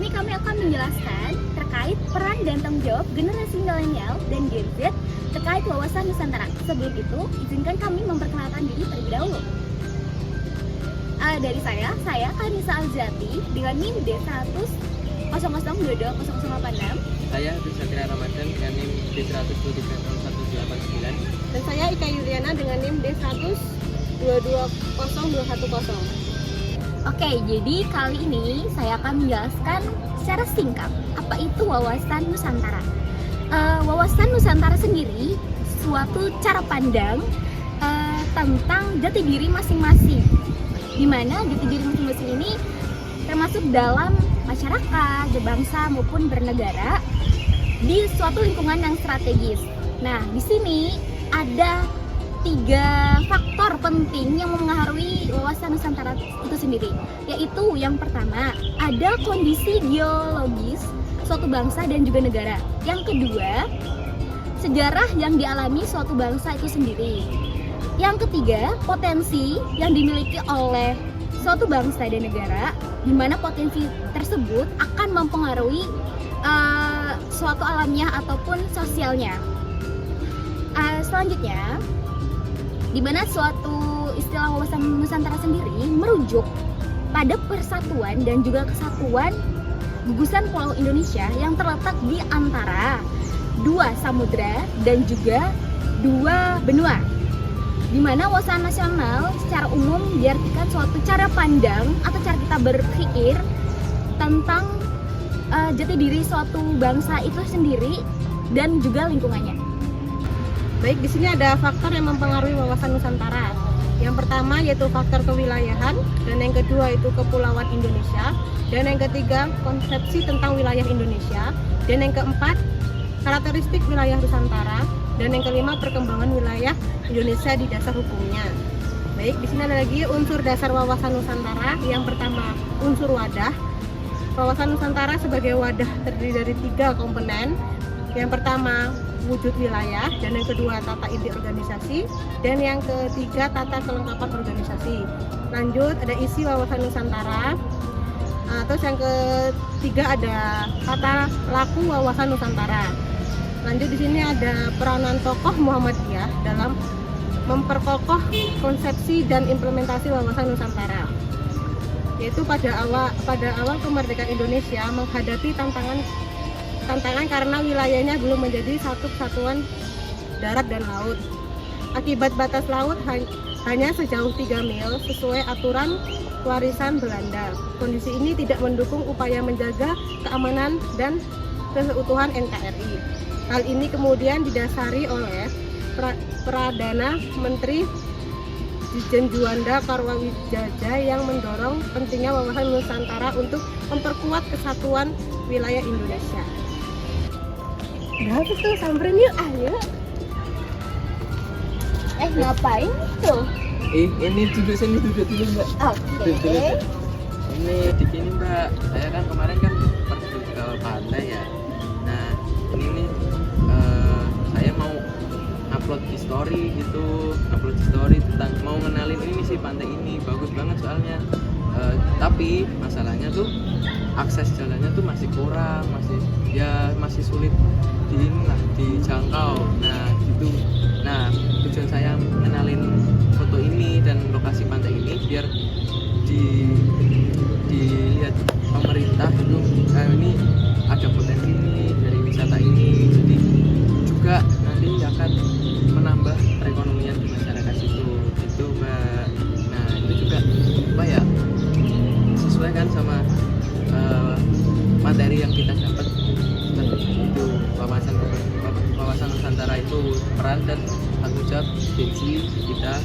sini kami akan menjelaskan terkait peran dan tanggung jawab generasi milenial dan Gen Z terkait wawasan Nusantara. Sebelum itu, izinkan kami memperkenalkan diri terlebih dahulu. Dari saya Kanisa Alzati dengan NIM D10000220086. Saya Satria Ramadan dengan NIM D1230189. Dan saya Ika Yuliana dengan NIM D1022021. Oke, jadi kali ini saya akan menjelaskan secara singkat apa itu wawasan Nusantara. Wawasan Nusantara sendiri suatu cara pandang tentang jati diri masing-masing, di mana jati diri masing-masing ini termasuk dalam masyarakat, berbangsa maupun bernegara di suatu lingkungan yang strategis. Nah, di sini ada 3 faktor penting yang mempengaruhi wawasan Nusantara itu sendiri, yaitu yang pertama ada kondisi geologis suatu bangsa dan juga negara. Yang kedua, sejarah yang dialami suatu bangsa itu sendiri. Yang ketiga, potensi yang dimiliki oleh suatu bangsa dan negara, di mana potensi tersebut akan mempengaruhi suatu alamnya ataupun sosialnya. Selanjutnya, di mana suatu istilah wawasan Nusantara sendiri merujuk pada persatuan dan juga kesatuan gugusan Pulau Indonesia yang terletak di antara 2 samudra dan juga 2 benua. Di mana wawasan nasional secara umum diartikan suatu cara pandang atau cara kita berpikir tentang jati diri suatu bangsa itu sendiri dan juga lingkungannya. Baik, di sini ada faktor yang mempengaruhi wawasan Nusantara. Yang pertama yaitu faktor kewilayahan, dan yang kedua itu kepulauan Indonesia, dan yang ketiga konsepsi tentang wilayah Indonesia, dan yang keempat karakteristik wilayah Nusantara, dan yang kelima perkembangan wilayah Indonesia di dasar hukumnya. Baik, di sini ada lagi unsur dasar wawasan Nusantara. Yang pertama unsur wadah. Wawasan Nusantara sebagai wadah terdiri dari 3 komponen. Yang pertama wujud wilayah, dan yang kedua tata inti organisasi, dan yang ketiga tata kelengkapan organisasi. Lanjut ada isi wawasan Nusantara. Terus yang ketiga ada tata laku wawasan Nusantara. Lanjut di sini ada peranan tokoh Muhammadiyah dalam memperkokoh konsepsi dan implementasi wawasan Nusantara. Yaitu pada awal kemerdekaan Indonesia menghadapi tantangan karena wilayahnya belum menjadi satu kesatuan darat dan laut. Akibat batas laut hanya sejauh 3 mil sesuai aturan warisan Belanda. Kondisi ini tidak mendukung upaya menjaga keamanan dan keutuhan NKRI. Hal ini kemudian didasari oleh Perdana Menteri Dijen Juanda Karwawijaja yang mendorong pentingnya wawasan Nusantara untuk memperkuat kesatuan wilayah Indonesia. Udah tuh, samperin yuk, ayo. Ngapain tuh? Ini duduk sini, duduk dulu Mbak. Oke. Ini di sini Mbak, saya kan kemarin pergi ke pantai ya. Nah ini nih saya mau upload di story gitu, tentang mau ngenalin ini sih pantai ini, bagus banget soalnya. Tapi masalahnya tuh akses jalannya tuh masih kurang, masih sulit dijangkau. Nah gitu. Nah tujuan saya ngenalin foto ini dan lokasi pantai ini biar dilihat pemerintah itu ini ada potensi ini dari wisata ini, jadi juga nanti akan menambah perekonomian di masyarakat situ gitu Mbak. Nah itu juga apa ya, sesuai kan sama materi yang kita dapat itu wawasan Nusantara itu peran dan tanggung jawab Gen Z kita